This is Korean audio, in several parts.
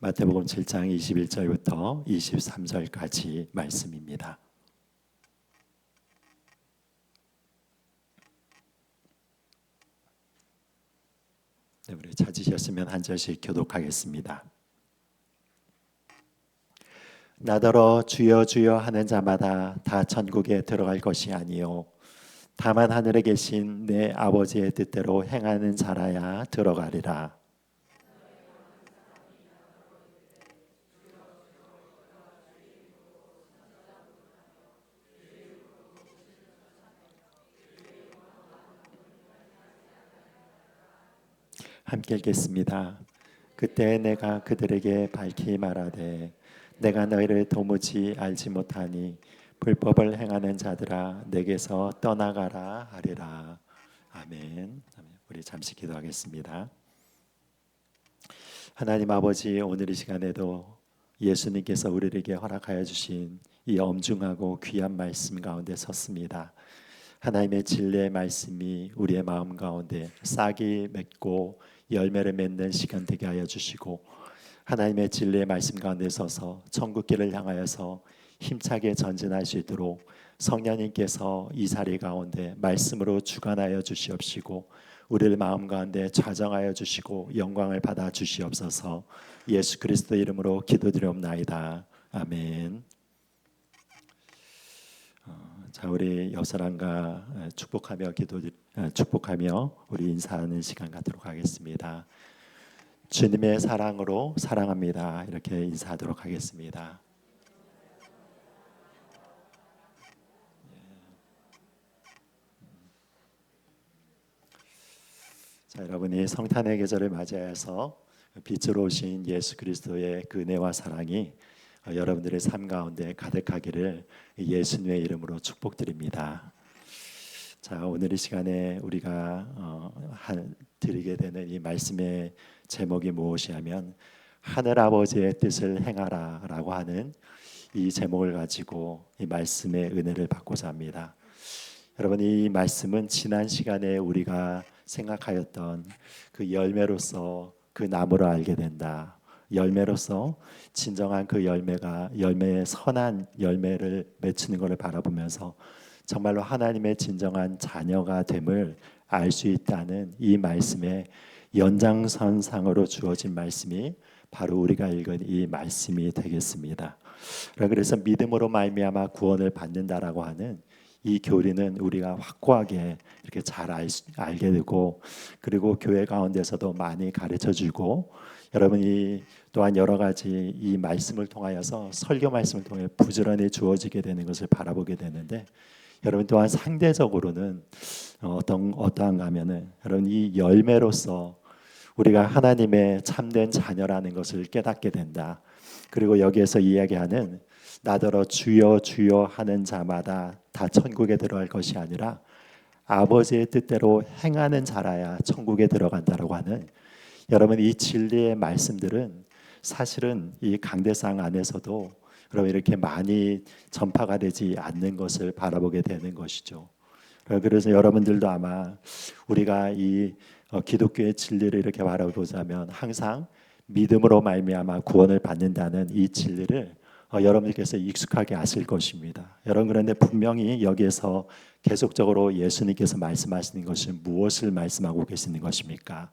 마태복음 7장 21절부터 23절까지 말씀입니다. 네, 우리 찾으셨으면 한 절씩 교독하겠습니다. 나더러 주여 주여 하는 자마다 다 천국에 들어갈 것이 아니요 다만 하늘에 계신 내 아버지의 뜻대로 행하는 자라야 들어가리라. 함께 읽겠습니다. 그때 내가 그들에게 밝히 말하되 내가 너희를 도무지 알지 못하니 불법을 행하는 자들아 내게서 떠나가라 하리라. 아멘. 우리 잠시 기도하겠습니다. 하나님 아버지, 오늘 이 시간에도 예수님께서 우리에게 허락하여 주신 이 엄중하고 귀한 말씀 가운데 섰습니다. 하나님의 진리의 말씀이 우리의 마음 가운데 싹이 맺고 열매를 맺는 시간 되게 하여 주시고, 하나님의 진리의 말씀 가운데 서서 천국길을 향하여서 힘차게 전진할 수 있도록 성령님께서 이 자리 가운데 말씀으로 주관하여 주시옵시고 우리를 마음 가운데 좌정하여 주시고 영광을 받아 주시옵소서. 예수 그리스도 이름으로 기도드리옵나이다. 아멘. 자, 우리 옆사람과 축복하며 우리 인사하는 시간 갖도록 하겠습니다. 주님의 사랑으로 사랑합니다. 이렇게 인사하도록 하겠습니다. 자, 여러분이 성탄의 계절을 맞이해서 빛으로 오신 예수 그리스도의 그 은혜와 사랑이 여러분들의 삶 가운데 가득하기를 예수님의 이름으로 축복드립니다. 자, 오늘 이 시간에 우리가 드리게 되는 이 말씀의 제목이 무엇이냐면 하늘 아버지의 뜻을 행하라 라고 하는 이 제목을 가지고 이 말씀의 은혜를 받고자 합니다. 여러분, 이 말씀은 지난 시간에 우리가 생각하였던 그 열매로서 그 나무를 알게 된다, 열매로서 진정한 그 열매의 선한 열매를 맺히는 것을 바라보면서 정말로 하나님의 진정한 자녀가 됨을 알 수 있다는 이 말씀의 연장선상으로 주어진 말씀이 바로 우리가 읽은 이 말씀이 되겠습니다. 그래서 믿음으로 말미암아 구원을 받는다라고 하는 이 교리는 우리가 확고하게 이렇게 잘 알게 되고, 그리고 교회 가운데서도 많이 가르쳐주고, 여러분이 또한 여러 가지 이 말씀을 통하여서 설교 말씀을 통해 부지런히 주어지게 되는 것을 바라보게 되는데, 여러분 또한 상대적으로는 어떠한가 하면은 여러분 이 열매로서 우리가 하나님의 참된 자녀라는 것을 깨닫게 된다. 그리고 여기에서 이야기하는 나더러 주여 주여 하는 자마다 다 천국에 들어갈 것이 아니라 아버지의 뜻대로 행하는 자라야 천국에 들어간다라고 하는, 여러분 이 진리의 말씀들은 사실은 이 강대상 안에서도 여러분 이렇게 많이 전파가 되지 않는 것을 바라보게 되는 것이죠. 그래서 여러분들도 아마 우리가 이 기독교의 진리를 이렇게 바라보자면 항상 믿음으로 말미암아 구원을 받는다는 이 진리를 여러분들께서 익숙하게 아실 것입니다. 여러분, 그런데 분명히 여기에서 계속적으로 예수님께서 말씀하시는 것은 무엇을 말씀하고 계시는 것입니까?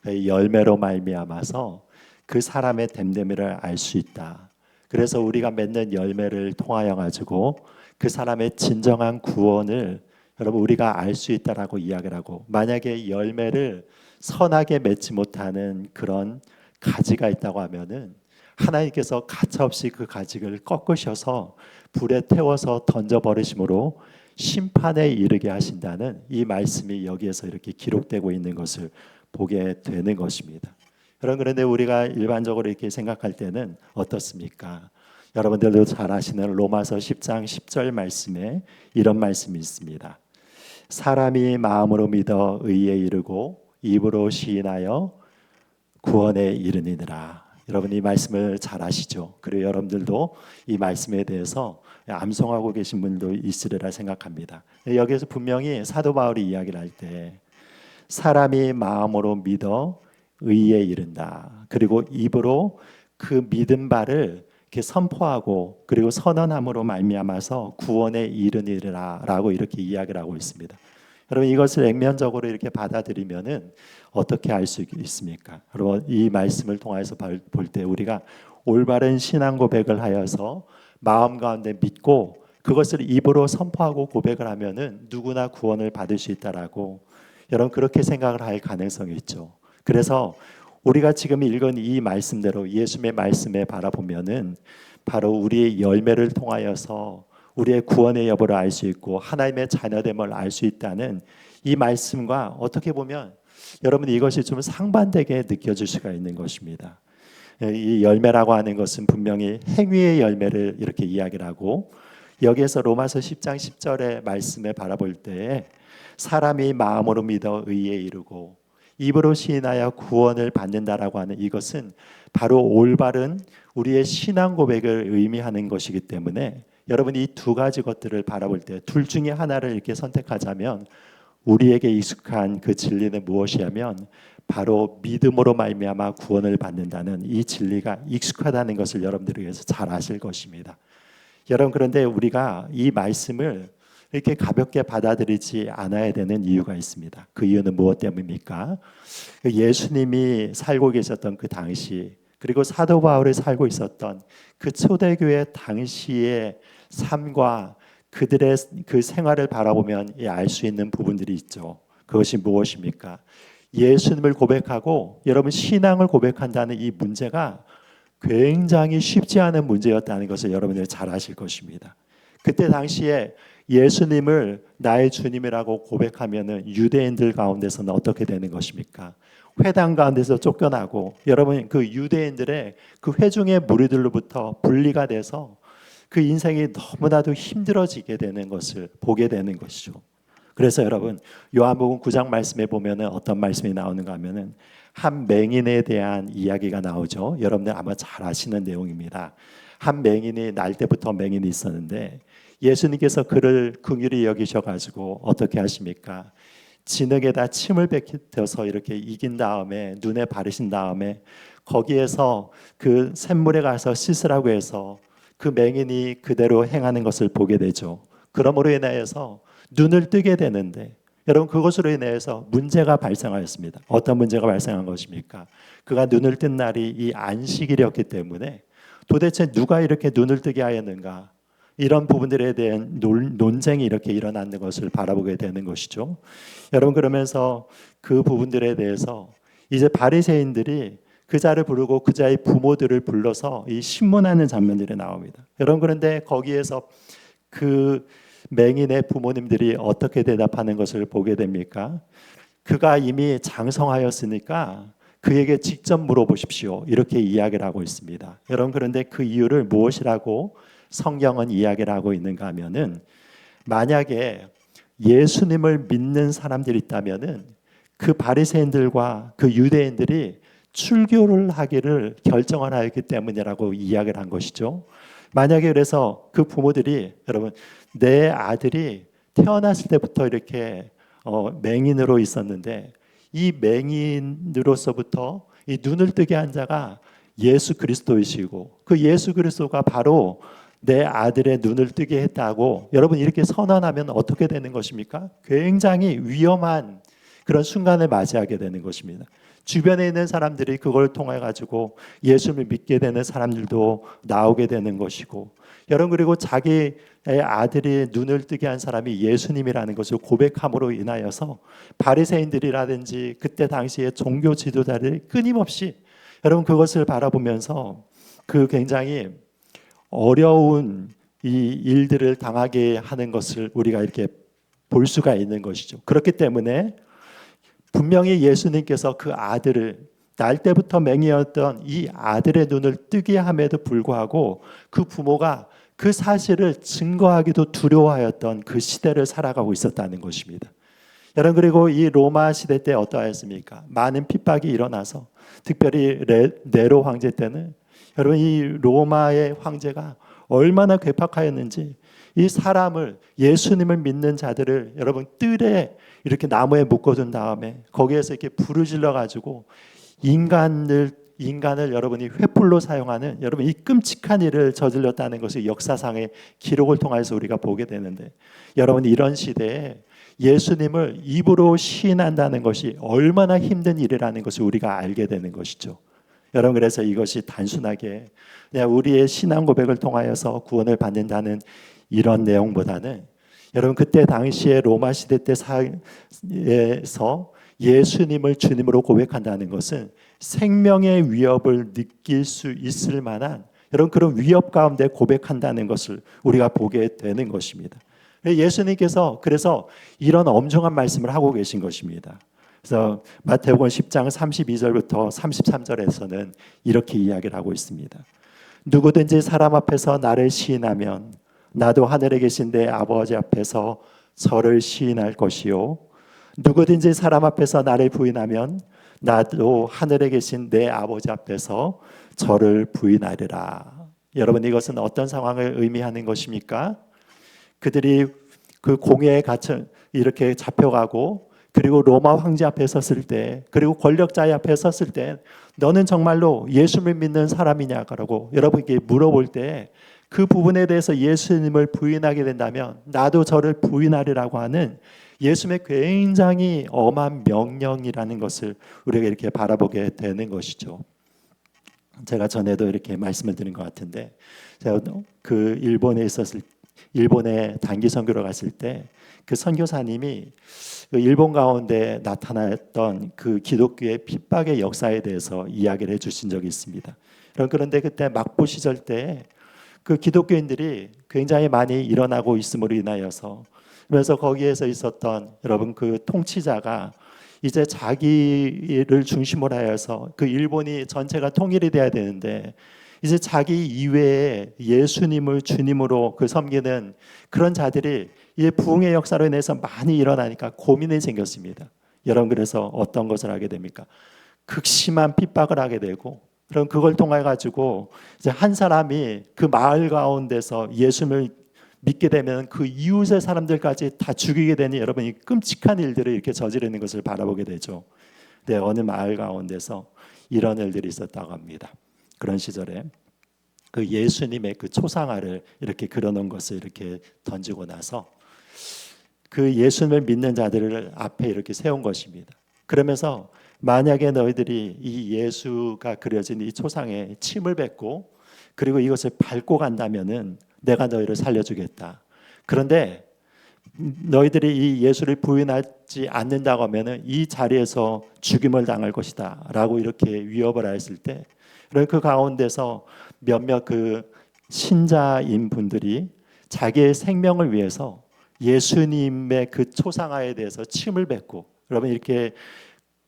열매로 말미암아서 그 사람의 됨됨이를 알 수 있다. 그래서 우리가 맺는 열매를 통하여 가지고 그 사람의 진정한 구원을 여러분 우리가 알 수 있다라고 이야기를 하고, 만약에 열매를 선하게 맺지 못하는 그런 가지가 있다고 하면은 하나님께서 가차없이 그 가지를 꺾으셔서 불에 태워서 던져버리심으로 심판에 이르게 하신다는 이 말씀이 여기에서 이렇게 기록되고 있는 것을 보게 되는 것입니다. 여러분, 그런데 우리가 일반적으로 이렇게 생각할 때는 어떻습니까? 여러분들도 잘 아시는 로마서 10장 10절 말씀에 이런 말씀이 있습니다. 사람이 마음으로 믿어 의에 이르고 입으로 시인하여 구원에 이르니라. 여러분 이 말씀을 잘 아시죠? 그리고 여러분들도 이 말씀에 대해서 암송하고 계신 분도 있으리라 생각합니다. 여기에서 분명히 사도 바울이 이야기를 할 때 사람이 마음으로 믿어 의에 이른다, 그리고 입으로 그 믿음 바를 이렇게 선포하고 그리고 선언함으로 말미암아서 구원에 이르니라라고 이렇게 이야기를 하고 있습니다. 여러분 이것을 액면적으로 이렇게 받아들이면은 어떻게 할 수 있습니까? 여러분 이 말씀을 통해서 볼 때 우리가 올바른 신앙 고백을 하여서 마음 가운데 믿고 그것을 입으로 선포하고 고백을 하면은 누구나 구원을 받을 수 있다라고 여러분 그렇게 생각을 할 가능성이 있죠. 그래서 우리가 지금 읽은 이 말씀대로 예수님의 말씀에 바라보면은 바로 우리의 열매를 통하여서 우리의 구원의 여부를 알 수 있고 하나님의 자녀됨을 알 수 있다는 이 말씀과 어떻게 보면 여러분 이것이 좀 상반되게 느껴질 수가 있는 것입니다. 이 열매라고 하는 것은 분명히 행위의 열매를 이렇게 이야기를 하고 여기에서 로마서 10장 10절의 말씀에 바라볼 때에 사람이 마음으로 믿어 의에 이르고 입으로 시인하여 구원을 받는다라고 하는 이것은 바로 올바른 우리의 신앙 고백을 의미하는 것이기 때문에 여러분 이 두 가지 것들을 바라볼 때 둘 중에 하나를 이렇게 선택하자면 우리에게 익숙한 그 진리는 무엇이냐면 바로 믿음으로 말미암아 구원을 받는다는 이 진리가 익숙하다는 것을 여러분들에게서 잘 아실 것입니다. 여러분 그런데 우리가 이 말씀을 이렇게 가볍게 받아들이지 않아야 되는 이유가 있습니다. 그 이유는 무엇 때문입니까? 예수님이 살고 계셨던 그 당시 그리고 사도 바울이 살고 있었던 그 초대교회 당시의 삶과 그들의 그 생활을 바라보면 알 수 있는 부분들이 있죠. 그것이 무엇입니까? 예수님을 고백하고 여러분 신앙을 고백한다는 이 문제가 굉장히 쉽지 않은 문제였다는 것을 여러분들이 잘 아실 것입니다. 그때 당시에 예수님을 나의 주님이라고 고백하면은 유대인들 가운데서는 어떻게 되는 것입니까? 회당 가운데서 쫓겨나고 여러분 그 유대인들의 그 회중의 무리들로부터 분리가 돼서 그 인생이 너무나도 힘들어지게 되는 것을 보게 되는 것이죠. 그래서 여러분 요한복음 9장 말씀에 보면은 어떤 말씀이 나오는가 하면은 한 맹인에 대한 이야기가 나오죠. 여러분들 아마 잘 아시는 내용입니다. 한 맹인이 날 때부터 맹인이 있었는데 예수님께서 그를 긍휼히 여기셔가지고 어떻게 하십니까? 진흙에다 침을 뱉어서 이렇게 이긴 다음에 눈에 바르신 다음에 거기에서 그 샘물에 가서 씻으라고 해서 그 맹인이 그대로 행하는 것을 보게 되죠. 그러므로 인하여서 눈을 뜨게 되는데 여러분 그것으로 인해서 문제가 발생하였습니다. 어떤 문제가 발생한 것입니까? 그가 눈을 뜬 날이 이 안식일이었기 때문에 도대체 누가 이렇게 눈을 뜨게 하였는가? 이런 부분들에 대한 논쟁이 이렇게 일어나는 것을 바라보게 되는 것이죠. 여러분 그러면서 그 부분들에 대해서 이제 바리새인들이 그 자를 부르고 그 자의 부모들을 불러서 이 신문하는 장면들이 나옵니다. 여러분 그런데 거기에서 그 맹인의 부모님들이 어떻게 대답하는 것을 보게 됩니까? 그가 이미 장성하였으니까 그에게 직접 물어보십시오. 이렇게 이야기를 하고 있습니다. 여러분 그런데 그 이유를 무엇이라고 성경은 이야기를 하고 있는가 하면은 만약에 예수님을 믿는 사람들이 있다면은 그 바리새인들과 그 유대인들이 출교를 하기를 결정을 하였기 때문이라고 이야기를 한 것이죠. 만약에 그래서 그 부모들이 여러분 내 아들이 태어났을 때부터 이렇게 맹인으로 있었는데 이 맹인으로서부터 이 눈을 뜨게 한 자가 예수 그리스도이시고 그 예수 그리스도가 바로 내 아들의 눈을 뜨게 했다고 여러분 이렇게 선언하면 어떻게 되는 것입니까? 굉장히 위험한 그런 순간을 맞이하게 되는 것입니다. 주변에 있는 사람들이 그걸 통해 가지고 예수를 믿게 되는 사람들도 나오게 되는 것이고 여러분 그리고 자기의 아들이 눈을 뜨게 한 사람이 예수님이라는 것을 고백함으로 인하여서 바리새인들이라든지 그때 당시의 종교 지도자들이 끊임없이 여러분 그것을 바라보면서 그 굉장히 어려운 이 일들을 당하게 하는 것을 우리가 이렇게 볼 수가 있는 것이죠. 그렇기 때문에 분명히 예수님께서 그 아들을 날 때부터 맹이었던 이 아들의 눈을 뜨게 함에도 불구하고 그 부모가 그 사실을 증거하기도 두려워하였던 그 시대를 살아가고 있었다는 것입니다. 여러분 그리고 이 로마 시대 때 어떠하였습니까? 많은 핍박이 일어나서 특별히 네로 황제 때는 여러분 이 로마의 황제가 얼마나 괴팍하였는지 이 사람을 예수님을 믿는 자들을 여러분 뜰에 이렇게 나무에 묶어둔 다음에 거기에서 이렇게 불을 질러 가지고 인간을 인간을 여러분이 횃불로 사용하는 여러분 이 끔찍한 일을 저질렀다는 것을 역사상의 기록을 통해서 우리가 보게 되는데, 여러분 이런 시대에 예수님을 입으로 시인한다는 것이 얼마나 힘든 일이라는 것을 우리가 알게 되는 것이죠. 여러분, 그래서 이것이 단순하게 그냥 우리의 신앙 고백을 통하여서 구원을 받는다는 이런 내용보다는, 여러분 그때 당시에 로마 시대 때 사회에서 예수님을 주님으로 고백한다는 것은 생명의 위협을 느낄 수 있을 만한 여러분 그런 위협 가운데 고백한다는 것을 우리가 보게 되는 것입니다. 예수님께서 그래서 이런 엄중한 말씀을 하고 계신 것입니다. 그래서 마태복음 10장 32절부터 33절에서는 이렇게 이야기를 하고 있습니다. 누구든지 사람 앞에서 나를 시인하면 나도 하늘에 계신 내 아버지 앞에서 저를 시인할 것이요, 누구든지 사람 앞에서 나를 부인하면 나도 하늘에 계신 내 아버지 앞에서 저를 부인하리라. 여러분, 이것은 어떤 상황을 의미하는 것입니까? 그들이 그 공회에 갇혀 이렇게 잡혀가고, 그리고 로마 황제 앞에 섰을 때, 그리고 권력자의 앞에 섰을 때 너는 정말로 예수를 믿는 사람이냐라고 여러분께 물어볼 때, 그 부분에 대해서 예수님을 부인하게 된다면 나도 저를 부인하리라고 하는 예수님의 굉장히 엄한 명령이라는 것을 우리가 이렇게 바라보게 되는 것이죠. 제가 전에도 이렇게 말씀을 드린 것 같은데, 제가 그 일본에 단기 선교를 갔을 때 그 선교사님이 그 일본 가운데 나타났던 그 기독교의 핍박의 역사에 대해서 이야기를 해주신 적이 있습니다. 그런데 그때 막부 시절 때 그 기독교인들이 굉장히 많이 일어나고 있음으로 인하여서, 그래서 거기에서 있었던 여러분 그 통치자가 이제 자기를 중심으로 하여서 그 일본이 전체가 통일이 돼야 되는데, 이제 자기 이외에 예수님을 주님으로 그 섬기는 그런 자들이 이 부흥의 역사로 인해서 많이 일어나니까 고민이 생겼습니다. 여러분, 그래서 어떤 것을 하게 됩니까? 극심한 핍박을 하게 되고, 그럼 그걸 통해 가지고 이제 한 사람이 그 마을 가운데서 예수님을 믿게 되면 그 이웃의 사람들까지 다 죽이게 되니 여러분 이 끔찍한 일들을 이렇게 저지르는 것을 바라보게 되죠. 네, 어느 마을 가운데서 이런 일들이 있었다고 합니다. 그런 시절에 그 예수님의 그 초상화를 이렇게 그려놓은 것을 이렇게 던지고 나서 그 예수님을 믿는 자들을 앞에 이렇게 세운 것입니다. 그러면서 만약에 너희들이 이 예수가 그려진 이 초상에 침을 뱉고 그리고 이것을 밟고 간다면은 내가 너희를 살려주겠다. 그런데 너희들이 이 예수를 부인하지 않는다고 하면은 이 자리에서 죽임을 당할 것이다 라고 이렇게 위협을 하였을 때, 그 가운데서 몇몇 그 신자인 분들이 자기의 생명을 위해서 예수님의 그 초상화에 대해서 침을 뱉고 여러분 이렇게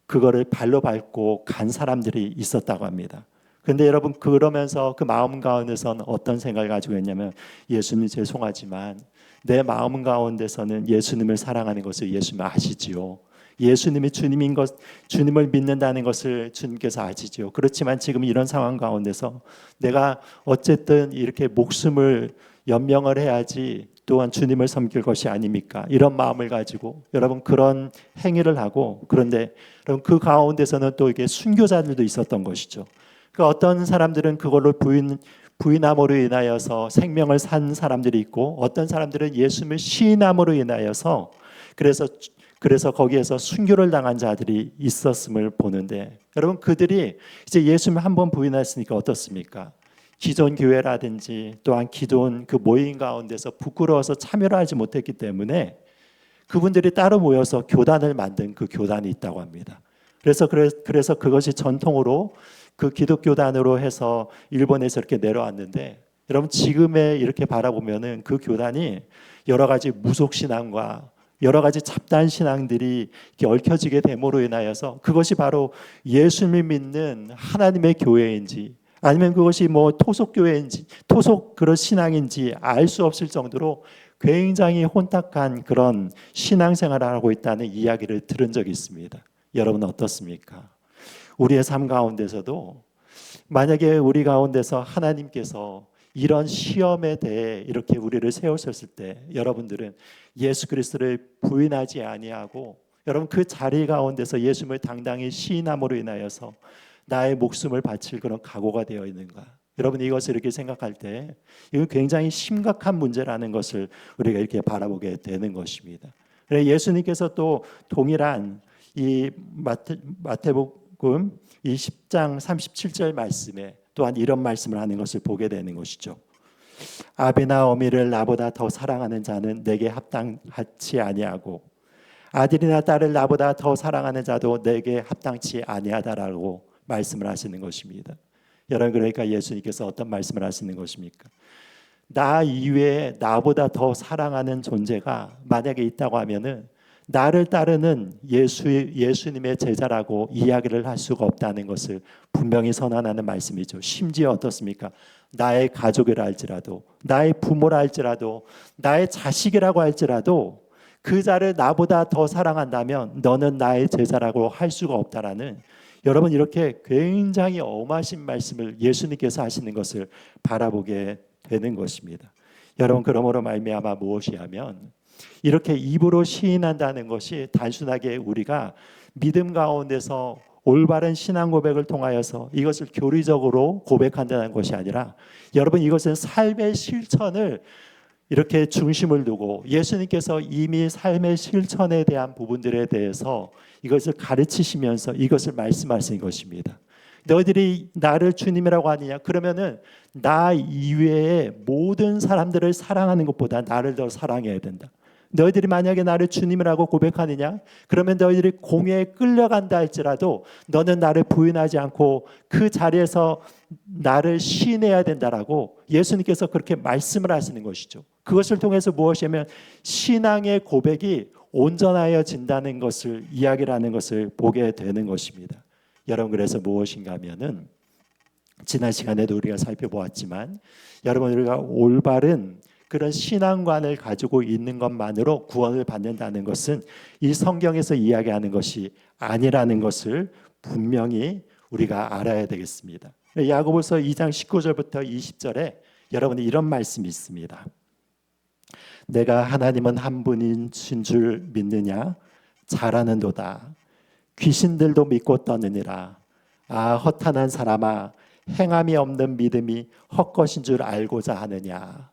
그거를 발로 밟고 간 사람들이 있었다고 합니다. 근데 여러분 그러면서 그 마음 가운데서는 어떤 생각을 가지고 있냐면, 예수님 죄송하지만 내 마음 가운데서는 예수님을 사랑하는 것을 예수님 아시지요. 예수님이 주님인 것, 주님을 믿는다는 것을 주님께서 아시지요. 그렇지만 지금 이런 상황 가운데서 내가 어쨌든 이렇게 목숨을 연명을 해야지 또한 주님을 섬길 것이 아닙니까? 이런 마음을 가지고 여러분 그런 행위를 하고, 그런데 여러분 그 가운데서는 또 이게 순교자들도 있었던 것이죠. 그 어떤 사람들은 그걸로 부인함으로 인하여서 생명을 산 사람들이 있고, 어떤 사람들은 예수님을 시인함으로 인하여서 그래서 거기에서 순교를 당한 자들이 있었음을 보는데, 여러분 그들이 이제 예수님을 한번 부인했으니까 어떻습니까? 기존 교회라든지 또한 기존 그 모임 가운데서 부끄러워서 참여를 하지 못했기 때문에 그분들이 따로 모여서 교단을 만든 그 교단이 있다고 합니다. 그래서 그것이 전통으로 그 기독교단으로 해서 일본에서 이렇게 내려왔는데, 여러분 지금에 이렇게 바라보면은 그 교단이 여러 가지 무속 신앙과 여러 가지 잡다한 신앙들이 이렇게 얽혀지게 됨으로 인하여서 그것이 바로 예수님을 믿는 하나님의 교회인지 아니면 그것이 뭐 토속 교회인지 토속 그런 신앙인지 알 수 없을 정도로 굉장히 혼탁한 그런 신앙생활을 하고 있다는 이야기를 들은 적이 있습니다. 여러분 어떻습니까? 우리의 삶 가운데서도 만약에 우리 가운데서 하나님께서 이런 시험에 대해 이렇게 우리를 세우셨을 때, 여러분들은 예수 그리스도를 부인하지 아니하고 여러분 그 자리 가운데서 예수님을 당당히 시인함으로 인하여서 나의 목숨을 바칠 그런 각오가 되어 있는가? 여러분 이것을 이렇게 생각할 때 이건 굉장히 심각한 문제라는 것을 우리가 이렇게 바라보게 되는 것입니다. 그래서 예수님께서 또 동일한 이 마태복음 이 10장 37절 말씀에 또한 이런 말씀을 하는 것을 보게 되는 것이죠. 아비나 어미를 나보다 더 사랑하는 자는 내게 합당치 아니하고 아들이나 딸을 나보다 더 사랑하는 자도 내게 합당치 아니하다라고 말씀을 하시는 것입니다. 여러분 그러니까 예수님께서 어떤 말씀을 하시는 것입니까? 나 이외에 나보다 더 사랑하는 존재가 만약에 있다고 하면은 나를 따르는 예수님의 제자라고 이야기를 할 수가 없다는 것을 분명히 선언하는 말씀이죠. 심지어 어떻습니까? 나의 가족이라 할지라도 나의 부모라 할지라도 나의 자식이라고 할지라도 그 자를 나보다 더 사랑한다면 너는 나의 제자라고 할 수가 없다라는 여러분 이렇게 굉장히 엄하신 말씀을 예수님께서 하시는 것을 바라보게 되는 것입니다. 여러분 그러므로 말미암아 무엇이 하면 이렇게 입으로 시인한다는 것이 단순하게 우리가 믿음 가운데서 올바른 신앙 고백을 통하여서 이것을 교리적으로 고백한다는 것이 아니라 여러분 이것은 삶의 실천을 이렇게 중심을 두고 예수님께서 이미 삶의 실천에 대한 부분들에 대해서 이것을 가르치시면서 이것을 말씀하신 것입니다. 너희들이 나를 주님이라고 하느냐? 그러면은 나 이외의 모든 사람들을 사랑하는 것보다 나를 더 사랑해야 된다. 너희들이 만약에 나를 주님이라고 고백하느냐? 그러면 너희들이 공회에 끌려간다 할지라도 너는 나를 부인하지 않고 그 자리에서 나를 시인해야 된다라고 예수님께서 그렇게 말씀을 하시는 것이죠. 그것을 통해서 무엇이냐면 신앙의 고백이 온전하여진다는 것을 이야기를 하는 것을 보게 되는 것입니다. 여러분 그래서 무엇인가 하면은 지난 시간에도 우리가 살펴보았지만 여러분 우리가 올바른 그런 신앙관을 가지고 있는 것만으로 구원을 받는다는 것은 이 성경에서 이야기하는 것이 아니라는 것을 분명히 우리가 알아야 되겠습니다. 야고보서 2장 19절부터 20절에 여러분이 이런 말씀이 있습니다. 내가 하나님은 한 분이신 줄 믿느냐? 잘하는도다. 귀신들도 믿고 떠느니라. 아 허탄한 사람아 행함이 없는 믿음이 헛것인 줄 알고자 하느냐.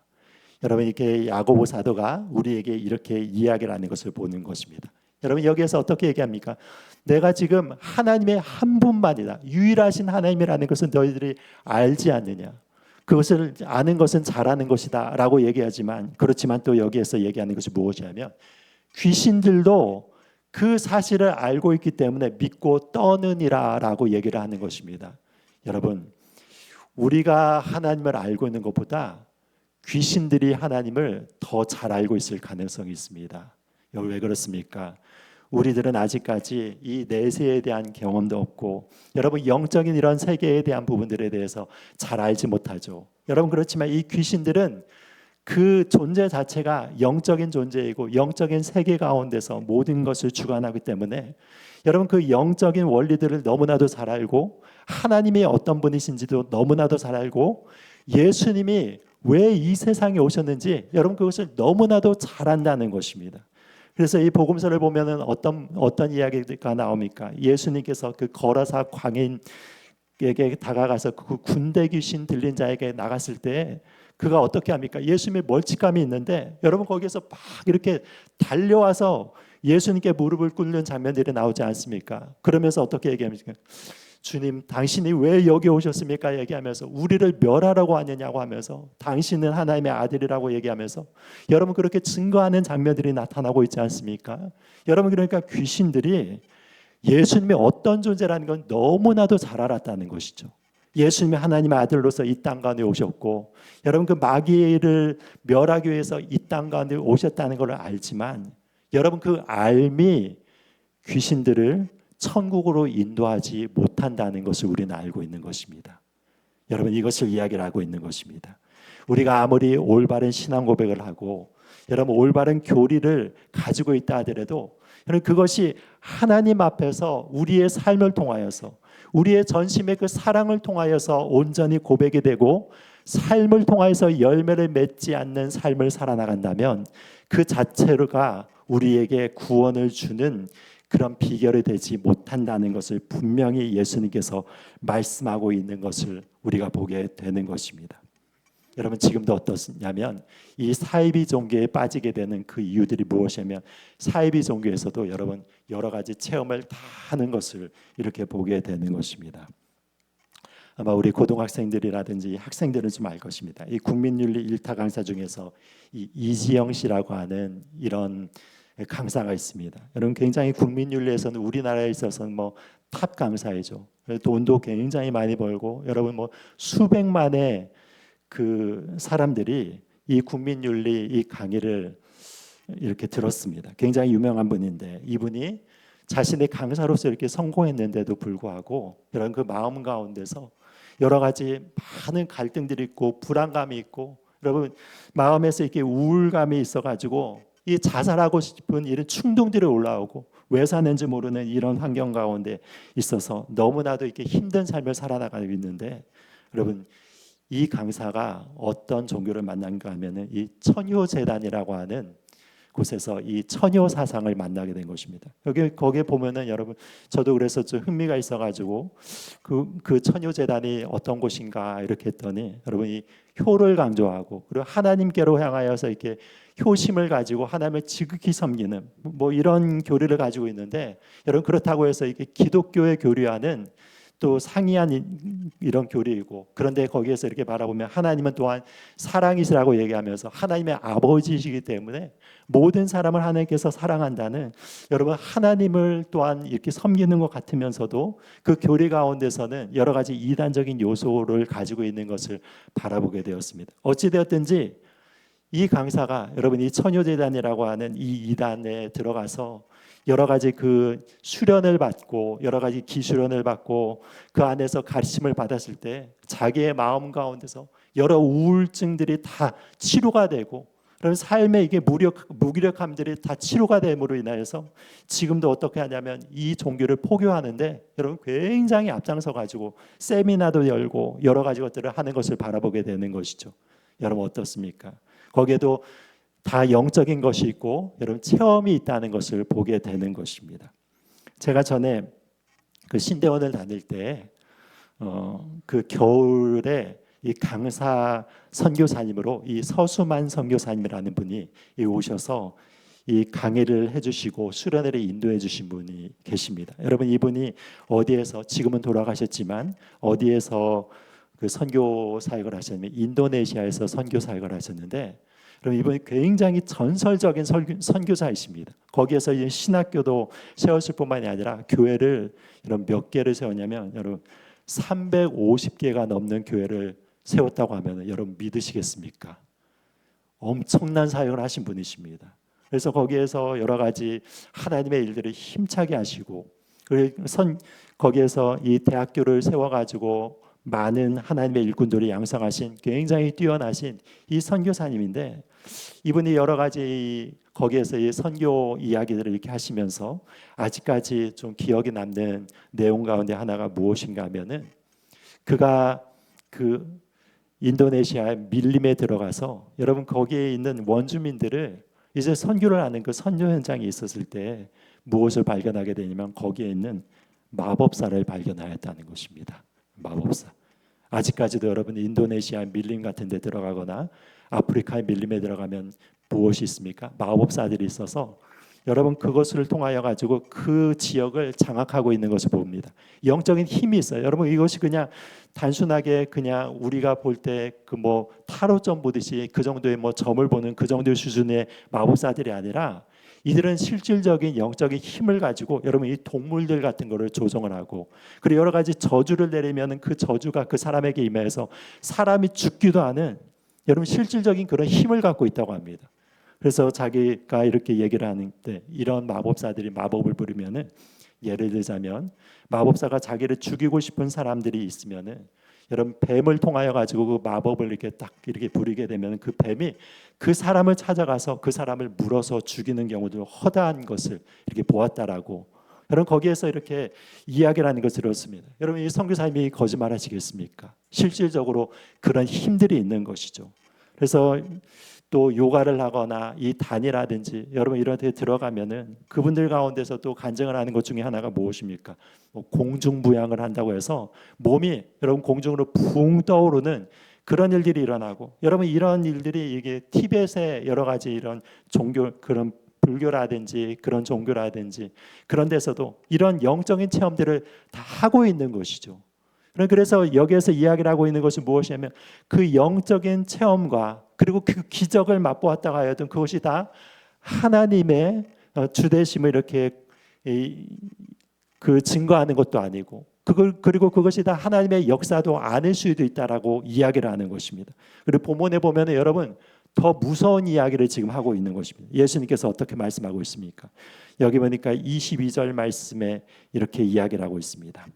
여러분 이렇게 야고보 사도가 우리에게 이렇게 이야기를 하는 것을 보는 것입니다. 여러분 여기에서 어떻게 얘기합니까? 내가 지금 하나님의 한 분만이다. 유일하신 하나님이라는 것은 너희들이 알지 않느냐. 그것을 아는 것은 잘하는 것이다 라고 얘기하지만 그렇지만 또 여기에서 얘기하는 것이 무엇이냐면 귀신들도 그 사실을 알고 있기 때문에 믿고 떠느니라 라고 얘기를 하는 것입니다. 여러분 우리가 하나님을 알고 있는 것보다 귀신들이 하나님을 더 잘 알고 있을 가능성이 있습니다. 왜 그렇습니까? 우리들은 아직까지 이 내세에 대한 경험도 없고 여러분 영적인 이런 세계에 대한 부분들에 대해서 잘 알지 못하죠. 여러분 그렇지만 이 귀신들은 그 존재 자체가 영적인 존재이고 영적인 세계 가운데서 모든 것을 주관하기 때문에 여러분 그 영적인 원리들을 너무나도 잘 알고 하나님이 어떤 분이신지도 너무나도 잘 알고 예수님이 왜 이 세상에 오셨는지 여러분 그것을 너무나도 잘 안다는 것입니다. 그래서 이 복음서를 보면은 어떤 이야기가 나옵니까? 예수님께서 그 거라사 광인에게 다가가서 그 군대 귀신 들린 자에게 나갔을 때 그가 어떻게 합니까? 예수님의 멀찍감이 있는데 여러분 거기에서 막 이렇게 달려와서 예수님께 무릎을 꿇는 장면들이 나오지 않습니까? 그러면서 어떻게 얘기합니까? 주님 당신이 왜 여기 오셨습니까? 얘기하면서 우리를 멸하라고 하느냐고 하면서 당신은 하나님의 아들이라고 얘기하면서 여러분 그렇게 증거하는 장면들이 나타나고 있지 않습니까? 여러분 그러니까 귀신들이 예수님이 어떤 존재라는 건 너무나도 잘 알았다는 것이죠. 예수님이 하나님의 아들로서 이 땅 가운데 오셨고 여러분 그 마귀를 멸하기 위해서 이 땅 가운데 오셨다는 걸 알지만 여러분 그 알미 귀신들을 천국으로 인도하지 못한다는 것을 우리는 알고 있는 것입니다. 여러분 이것을 이야기를 하고 있는 것입니다. 우리가 아무리 올바른 신앙 고백을 하고 여러분 올바른 교리를 가지고 있다 하더라도 여러분 그것이 하나님 앞에서 우리의 삶을 통하여서 우리의 전심의 그 사랑을 통하여서 온전히 고백이 되고 삶을 통하여서 열매를 맺지 않는 삶을 살아나간다면 그 자체가 우리에게 구원을 주는 그런 비결이 되지 못한다는 것을 분명히 예수님께서 말씀하고 있는 것을 우리가 보게 되는 것입니다. 여러분, 지금도 어떻냐면 이 사이비 종교에 빠지게 되는 그 이유들이 무엇이냐면, 사이비 종교에서도 여러분 여러 가지 체험을 다 하는 것을 이렇게 보게 되는 것입니다. 아마 우리 고등학생들이라든지 학생들은 좀 알 것입니다. 이 국민윤리 1타 강사 중에서 이 이지영 씨라고 하는 이런 강사가 있습니다. 여러분, 굉장히 국민윤리에서는 우리나라에 있어서는 뭐 탑 강사이죠. 돈도 굉장히 많이 벌고, 여러분 뭐 수백만의 그 사람들이 이 국민윤리 이 강의를 이렇게 들었습니다. 굉장히 유명한 분인데, 이분이 자신의 강사로서 이렇게 성공했는데도 불구하고 여러분 그 마음 가운데서 여러 가지 많은 갈등들이 있고 불안감이 있고, 여러분 마음에서 이렇게 우울감이 있어가지고 이 자살하고 싶은 이런 충동들이 올라오고, 왜 사는지 모르는 이런 환경 가운데 있어서 너무나도 이렇게 힘든 삶을 살아나가고 있는데, 여러분 이 강사가 어떤 종교를 만난가 하면은 이 천효재단이라고 하는 곳에서 이 천효 사상을 만나게 된 것입니다. 거기에 보면은 여러분, 저도 그래서 좀 흥미가 있어가지고 그 천효 재단이 어떤 곳인가 이렇게 했더니, 여러분 이 효를 강조하고, 그리고 하나님께로 향하여서 이렇게 효심을 가지고 하나님을 지극히 섬기는 뭐 이런 교리를 가지고 있는데, 여러분 그렇다고 해서 이게 기독교의 교리와는 또 상이한 이런 교리이고, 그런데 거기에서 이렇게 바라보면 하나님은 또한 사랑이시라고 얘기하면서 하나님의 아버지이시기 때문에 모든 사람을 하나님께서 사랑한다는, 여러분 하나님을 또한 이렇게 섬기는 것 같으면서도 그 교리 가운데서는 여러 가지 이단적인 요소를 가지고 있는 것을 바라보게 되었습니다. 어찌되었든지 이 강사가 여러분 이 천효재단이라고 하는 이 이단에 들어가서 여러 가지 그 수련을 받고 여러 가지 기수련을 받고 그 안에서 가르침을 받았을 때 자기의 마음 가운데서 여러 우울증들이 다 치료가 되고, 그런 삶의 이게 무기력함들이 다 치료가 됨으로 인하여서 지금도 어떻게 하냐면 이 종교를 포교하는데 여러분 굉장히 앞장서 가지고 세미나도 열고 여러 가지 것들을 하는 것을 바라보게 되는 것이죠. 여러분 어떻습니까? 거기에도 다 영적인 것이 있고 여러분 체험이 있다는 것을 보게 되는 것입니다. 제가 전에 그 신대원을 다닐 때 그 겨울에 이 강사 선교사님으로 이 서수만 선교사님이라는 분이 오셔서 이 강의를 해주시고 수련회를 인도해 주신 분이 계십니다. 여러분 이분이 어디에서, 지금은 돌아가셨지만 어디에서 그 선교 사역을 하셨냐면 인도네시아에서 선교 사역을 하셨는데, 그럼 이분이 굉장히 전설적인 선교사이십니다. 거기에서 이제 신학교도 세웠을 뿐만이 아니라 교회를 이런 몇 개를 세웠냐면 여러분 350개가 넘는 교회를 세웠다고 하면 여러분 믿으시겠습니까? 엄청난 사역을 하신 분이십니다. 그래서 거기에서 여러 가지 하나님의 일들을 힘차게 하시고, 거기에서 이 대학교를 세워가지고 많은 하나님의 일꾼들이 양성하신 굉장히 뛰어나신 이 선교사님인데, 이분이 여러 가지 거기에서 이 선교 이야기들을 이렇게 하시면서 아직까지 좀 기억에 남는 내용 가운데 하나가 무엇인가 하면은, 그가 그 인도네시아의 밀림에 들어가서 여러분 거기에 있는 원주민들을 이제 선교를 하는 그 선교 현장에 있었을 때 무엇을 발견하게 되냐면 거기에 있는 마법사를 발견하였다는 것입니다. 마법사. 아직까지도 여러분 인도네시아 밀림 같은 데 들어가거나 아프리카의 밀림에 들어가면 무엇이 있습니까? 마법사들이 있어서 여러분 그것을 통하여 가지고 그 지역을 장악하고 있는 것을 봅니다. 영적인 힘이 있어요. 여러분 이것이 그냥 단순하게 그냥 우리가 볼 때 그 뭐 타로점 보듯이 그 정도의 뭐 점을 보는 그 정도의 수준의 마법사들이 아니라, 이들은 실질적인 영적인 힘을 가지고 여러분 이 동물들 같은 거를 조정을 하고, 그리고 여러 가지 저주를 내리면 그 저주가 그 사람에게 임해서 사람이 죽기도 하는 여러분 실질적인 그런 힘을 갖고 있다고 합니다. 그래서 자기가 이렇게 얘기를 하는데, 이런 마법사들이 마법을 부리면은, 예를 들자면 마법사가 자기를 죽이고 싶은 사람들이 있으면은 여러분 뱀을 통하여 가지고 그 마법을 이렇게 딱 이렇게 부리게 되면 그 뱀이 그 사람을 찾아가서 그 사람을 물어서 죽이는 경우도 허다한 것을 이렇게 보았다라고, 여러분 거기에서 이렇게 이야기를 하는 것을 들었습니다. 여러분 이 선교사님이 거짓말하시겠습니까? 실질적으로 그런 힘들이 있는 것이죠. 그래서 또 요가를 하거나 이 단이라든지 여러분 이런 데 들어가면은 그분들 가운데서 또 간증을 하는 것 중에 하나가 무엇입니까? 뭐 공중부양을 한다고 해서 몸이 여러분 공중으로 붕 떠오르는 그런 일들이 일어나고, 여러분 이런 일들이 이게 티벳의 여러 가지 이런 종교, 그런 불교라든지 그런 종교라든지 그런 데서도 이런 영적인 체험들을 다 하고 있는 것이죠. 그래서 여기에서 이야기를 하고 있는 것은 무엇이냐면 그 영적인 체험과 그리고 그 기적을 맛보았다가 하여튼 그것이 다 하나님의 주되심을 이렇게 그 증거하는 것도 아니고, 그리고 그것이 다 하나님의 역사도 아닐 수도 있다라고 이야기를 하는 것입니다. 그리고 본문에 보면 여러분 더 무서운 이야기를 지금 하고 있는 것입니다. 예수님께서 어떻게 말씀하고 있습니까? 여기 보니까 22절 말씀에 이렇게 이야기를 하고 있습니다.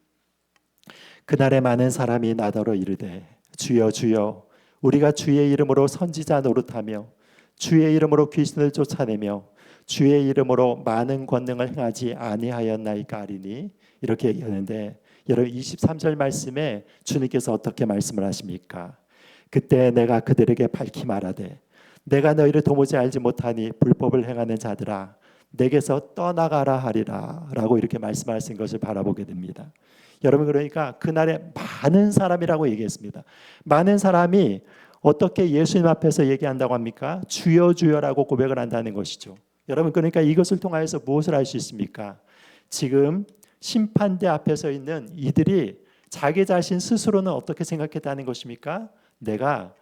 그날에 많은 사람이 나더러 이르되 주여 주여 우리가 주의 이름으로 선지자 노릇하며 주의 이름으로 귀신을 쫓아내며 주의 이름으로 많은 권능을 행하지 아니하였나이까 하리니, 이렇게 얘기하는데 여러분 23절 말씀에 주님께서 어떻게 말씀을 하십니까? 그때 내가 그들에게 밝히 말하되 내가 너희를 도무지 알지 못하니 불법을 행하는 자들아 내게서 떠나가라 하리라 라고 이렇게 말씀하신 것을 바라보게 됩니다. 여러분 그러니까 그날에 많은 사람이라고 얘기했습니다. 많은 사람이 어떻게 예수님 앞에서 얘기한다고 합니까? 주여 주여라고 고백을 한다는 것이죠. 여러분 그러니까 이것을 통하여서 무엇을 알 수 있습니까? 지금 심판대 앞에 서 있는 이들이 자기 자신 스스로는 어떻게 생각했다는 것입니까? 내가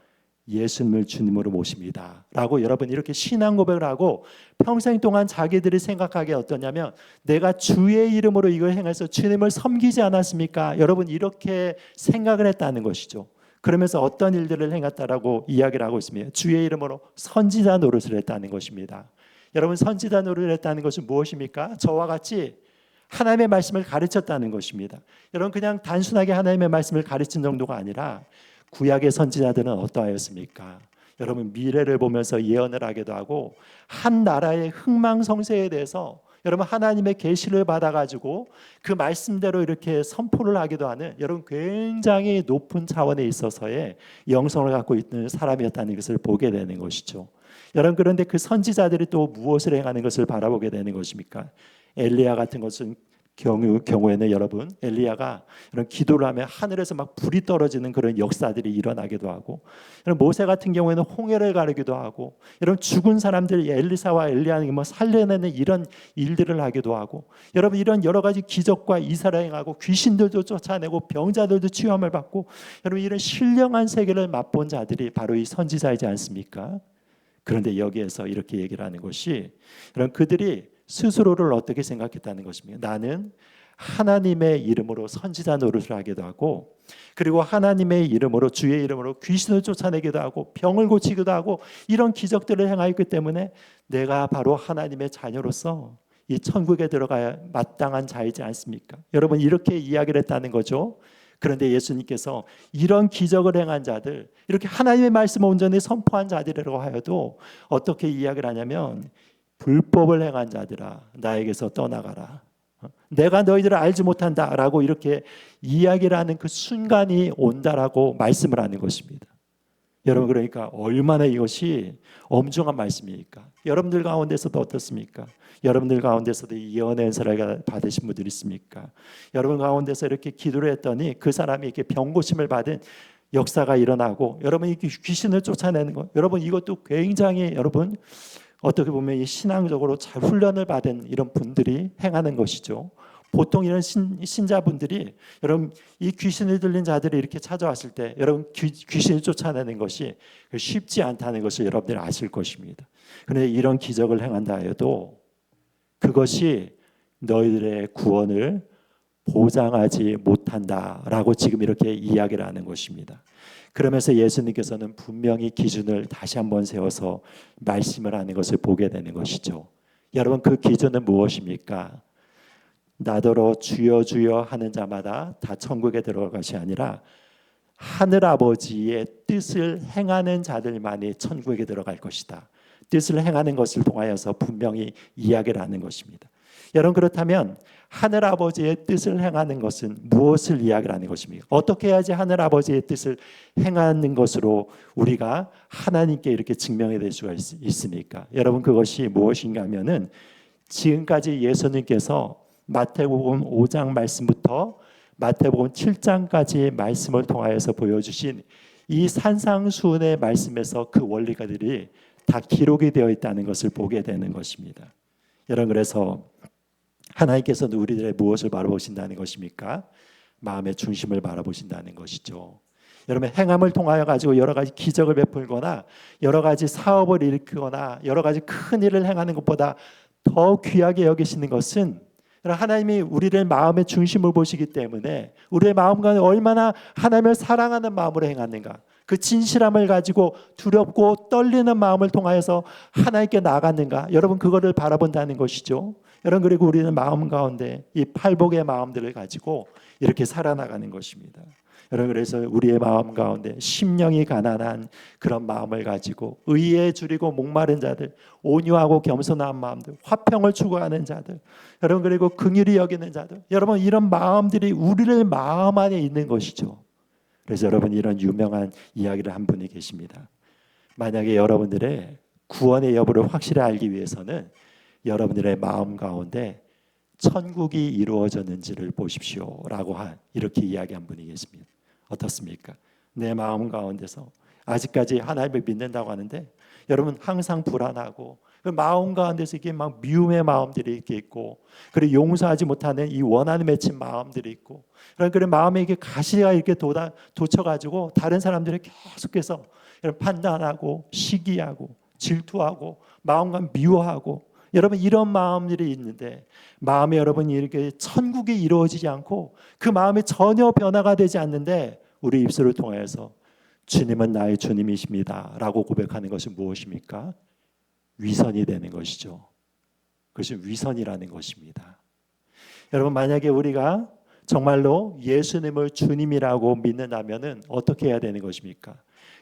예수님을 주님으로 모십니다 라고 여러분 이렇게 신앙 고백을 하고 평생 동안 자기들이 생각하기에 어떠냐면 내가 주의 이름으로 이걸 행해서 주님을 섬기지 않았습니까? 여러분 이렇게 생각을 했다는 것이죠. 그러면서 어떤 일들을 행했다라고 이야기를 하고 있습니다. 주의 이름으로 선지자 노릇을 했다는 것입니다. 여러분 선지자 노릇을 했다는 것은 무엇입니까? 저와 같이 하나님의 말씀을 가르쳤다는 것입니다. 여러분 그냥 단순하게 하나님의 말씀을 가르친 정도가 아니라 구약의 선지자들은 어떠하였습니까? 여러분 미래를 보면서 예언을 하기도 하고 한 나라의 흥망성쇠에 대해서 여러분 하나님의 계시를 받아가지고 그 말씀대로 이렇게 선포를 하기도 하는 여러분 굉장히 높은 차원에 있어서의 영성을 갖고 있는 사람이었다는 것을 보게 되는 것이죠. 여러분 그런데 그 선지자들이 또 무엇을 행하는 것을 바라보게 되는 것입니까? 엘리야 같은 것은 경우에는 여러분 엘리야가 이런 기도를 하면 하늘에서 막 불이 떨어지는 그런 역사들이 일어나기도 하고, 모세 같은 경우에는 홍해를 가르기도 하고, 이런 죽은 사람들 엘리사와 엘리야는 뭐 살려내는 이런 일들을 하기도 하고, 여러분 이런 여러 가지 기적과 이사를 행하고 귀신들도 쫓아내고 병자들도 치유함을 받고, 여러분 이런 신령한 세계를 맛본 자들이 바로 이 선지자이지 않습니까? 그런데 여기에서 이렇게 얘기를 하는 것이 이런 그들이 스스로를 어떻게 생각했다는 것입니다. 나는 하나님의 이름으로 선지자 노릇을 하기도 하고, 그리고 하나님의 이름으로 주의 이름으로 귀신을 쫓아내기도 하고 병을 고치기도 하고 이런 기적들을 행하였기 때문에 내가 바로 하나님의 자녀로서 이 천국에 들어가야 마땅한 자이지 않습니까? 여러분 이렇게 이야기를 했다는 거죠. 그런데 예수님께서 이런 기적을 행한 자들, 이렇게 하나님의 말씀을 온전히 선포한 자들이라고 하여도 어떻게 이야기를 하냐면 불법을 행한 자들아 나에게서 떠나가라, 내가 너희들을 알지 못한다라고 이렇게 이야기를 하는 그 순간이 온다라고 말씀을 하는 것입니다. 여러분 그러니까 얼마나 이것이 엄중한 말씀입니까? 여러분들 가운데서도 어떻습니까? 여러분들 가운데서도 예언의 은사를 받으신 분들이 있습니까? 여러분 가운데서 이렇게 기도를 했더니 그 사람이 이렇게 병고침을 받은 역사가 일어나고 여러분이 귀신을 쫓아내는 것, 여러분 이것도 굉장히 여러분 어떻게 보면 이 신앙적으로 잘 훈련을 받은 이런 분들이 행하는 것이죠. 보통 이런 신자분들이 여러분 이 귀신을 들린 자들이 이렇게 찾아왔을 때 여러분 귀신을 쫓아내는 것이 쉽지 않다는 것을 여러분들이 아실 것입니다. 그런데 이런 기적을 행한다 해도 그것이 너희들의 구원을 보장하지 못한다라고 지금 이렇게 이야기를 하는 것입니다. 그러면서 예수님께서는 분명히 기준을 다시 한번 세워서 말씀을 하는 것을 보게 되는 것이죠. 여러분 그 기준은 무엇입니까? 나더러 주여 주여 하는 자마다 다 천국에 들어갈 것이 아니라 하늘 아버지의 뜻을 행하는 자들만이 천국에 들어갈 것이다. 뜻을 행하는 것을 통하여서 분명히 이야기를 하는 것입니다. 여러분, 그렇다면 하늘 아버지의 뜻을 행하는 것은 무엇을 이야기하는 것입니까? 어떻게 해야지 하늘 아버지의 뜻을 행하는 것으로 우리가 하나님께 이렇게 증명이 될 수가 있습니까? 여러분, 그것이 무엇인가 하면은 지금까지 예수님께서 마태복음 5장 말씀부터 마태복음 7장까지의 말씀을 통하여서 보여주신 이 산상수훈의 말씀에서 그 원리가들이 다 기록이 되어 있다는 것을 보게 되는 것입니다. 여러분, 그래서 하나님께서는 우리들의 무엇을 바라보신다는 것입니까? 마음의 중심을 바라보신다는 것이죠. 여러분, 행함을 통하여 가지고 여러 가지 기적을 베풀거나 여러 가지 사업을 일으키거나 여러 가지 큰 일을 행하는 것보다 더 귀하게 여기시는 것은 하나님이 우리를 마음의 중심을 보시기 때문에 우리의 마음과 얼마나 하나님을 사랑하는 마음으로 행하는가, 그 진실함을 가지고 두렵고 떨리는 마음을 통하여서 하나님께 나아갔는가, 여러분, 그거를 바라본다는 것이죠. 여러분, 그리고 우리는 마음 가운데 이 팔복의 마음들을 가지고 이렇게 살아나가는 것입니다. 여러분, 그래서 우리의 마음 가운데 심령이 가난한 그런 마음을 가지고 의에 줄이고 목마른 자들, 온유하고 겸손한 마음들, 화평을 추구하는 자들, 여러분, 그리고 긍휼히 여기는 자들, 여러분, 이런 마음들이 우리를 마음 안에 있는 것이죠. 그래서 여러분, 이런 유명한 이야기를 한 분이 계십니다. 만약에 여러분들의 구원의 여부를 확실히 알기 위해서는 여러분들의 마음 가운데 천국이 이루어졌는지를 보십시오 라고 이렇게 이야기한 분이 계십니다. 어떻습니까? 내 마음 가운데서 아직까지 하나님을 믿는다고 하는데 여러분, 항상 불안하고 그 마음 가운데서 이게 막 미움의 마음들이 이렇게 있고, 그리고 용서하지 못하는 이 원한에 맺힌 마음들이 있고, 그런 마음에 이게 가시가 이렇게 돋쳐가지고 다른 사람들이 계속해서 판단하고 시기하고 질투하고 마음과 미워하고, 여러분, 이런 마음들이 있는데 마음에 여러분이 이렇게 천국이 이루어지지 않고 그 마음에 전혀 변화가 되지 않는데 우리 입술을 통해서 주님은 나의 주님이십니다 라고 고백하는 것은 무엇입니까? 위선이 되는 것이죠. 그것이 위선이라는 것입니다. 여러분, 만약에 우리가 정말로 예수님을 주님이라고 믿는다면 어떻게 해야 되는 것입니까?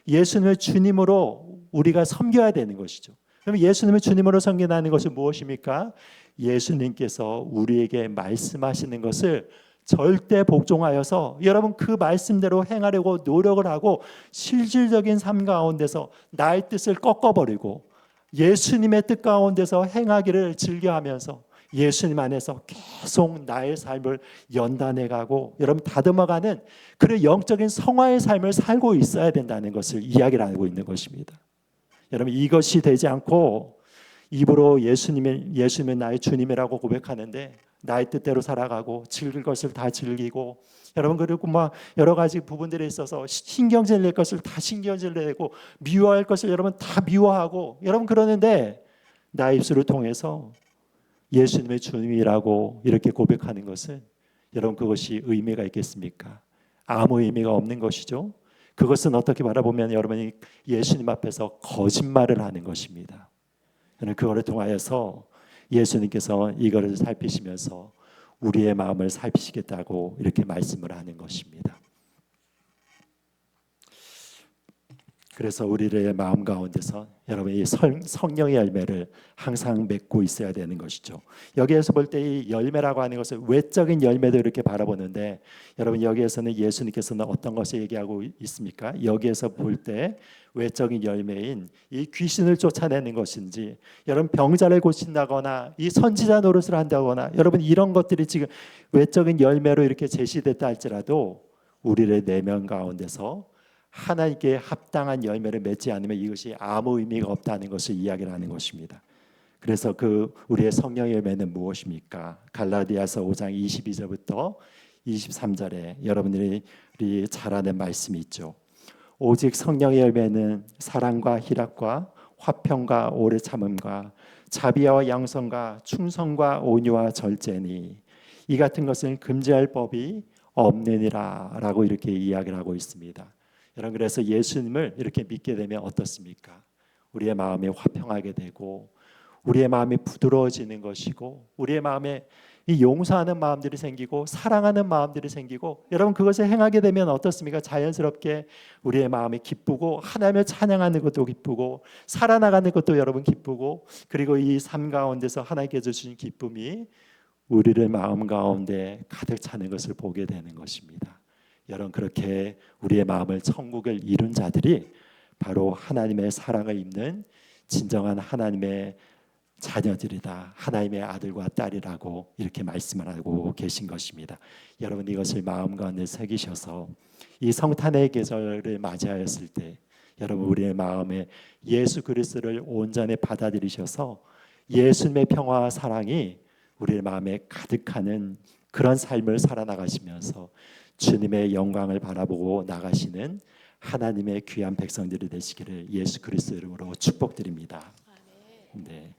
예수님을 주님으로 우리가 섬겨야 되는 것이죠. 그럼 예수님을 주님으로 섬긴다는 것은 무엇입니까? 예수님께서 우리에게 말씀하시는 것을 절대 복종하여서 여러분, 그 말씀대로 행하려고 노력을 하고 실질적인 삶 가운데서 나의 뜻을 꺾어버리고 예수님의 뜻 가운데서 행하기를 즐겨하면서 예수님 안에서 계속 나의 삶을 연단해가고 여러분, 다듬어가는 그런 영적인 성화의 삶을 살고 있어야 된다는 것을 이야기를 하고 있는 것입니다. 여러분, 이것이 되지 않고 입으로 예수님은 나의 주님이라고 고백하는데 나의 뜻대로 살아가고 즐길 것을 다 즐기고, 여러분, 그리고 막 여러 가지 부분들에 있어서 신경질 낼 것을 다 신경질 내고 미워할 것을 여러분 다 미워하고, 여러분, 그러는데 나의 입술을 통해서 예수님의 주님이라고 이렇게 고백하는 것은 여러분, 그것이 의미가 있겠습니까? 아무 의미가 없는 것이죠. 그것은 어떻게 바라보면 여러분이 예수님 앞에서 거짓말을 하는 것입니다. 저는 그거를 통하여서 예수님께서 이거를 살피시면서 우리의 마음을 살피시겠다고 이렇게 말씀을 하는 것입니다. 그래서 우리의 마음 가운데서 여러분, 이 성령의 열매를 항상 맺고 있어야 되는 것이죠. 여기에서 볼 때 이 열매라고 하는 것을 외적인 열매도 이렇게 바라보는데, 여러분, 여기에서는 예수님께서는 어떤 것을 얘기하고 있습니까? 여기에서 볼 때 외적인 열매인 이 귀신을 쫓아내는 것인지, 여러분, 병자를 고친다거나 이 선지자 노릇을 한다거나, 여러분, 이런 것들이 지금 외적인 열매로 이렇게 제시됐다 할지라도 우리의 내면 가운데서 하나님께 합당한 열매를 맺지 않으면 이것이 아무 의미가 없다는 것을 이야기를 하는 것입니다. 그래서 그 우리의 성령의 열매는 무엇입니까? 갈라디아서 5장 22절부터 23절에 여러분들이 잘 아는 말씀이 있죠. 오직 성령의 열매는 사랑과 희락과 화평과 오래 참음과 자비와 양선과 충성과 온유와 절제니 이 같은 것은 금지할 법이 없느니라 라고 이렇게 이야기를 하고 있습니다. 여러분, 그래서 예수님을 이렇게 믿게 되면 어떻습니까? 우리의 마음이 화평하게 되고 우리의 마음이 부드러워지는 것이고 우리의 마음에 이 용서하는 마음들이 생기고 사랑하는 마음들이 생기고, 여러분, 그것을 행하게 되면 어떻습니까? 자연스럽게 우리의 마음이 기쁘고 하나님을 찬양하는 것도 기쁘고 살아나가는 것도 여러분 기쁘고, 그리고 이 삶 가운데서 하나님께서 주신 기쁨이 우리를 마음 가운데 가득 차는 것을 보게 되는 것입니다. 여러분, 그렇게 우리의 마음을 천국을 이룬 자들이 바로 하나님의 사랑을 입는 진정한 하나님의 자녀들이다. 하나님의 아들과 딸이라고 이렇게 말씀을 하고 계신 것입니다. 여러분, 이것을 마음 가운데 새기셔서 이 성탄의 계절을 맞이하였을 때 여러분, 우리의 마음에 예수 그리스도를 온전히 받아들이셔서 예수님의 평화와 사랑이 우리의 마음에 가득하는 그런 삶을 살아나가시면서 주님의 영광을 바라보고 나가시는 하나님의 귀한 백성들이 되시기를 예수 그리스도 이름으로 축복드립니다. 네.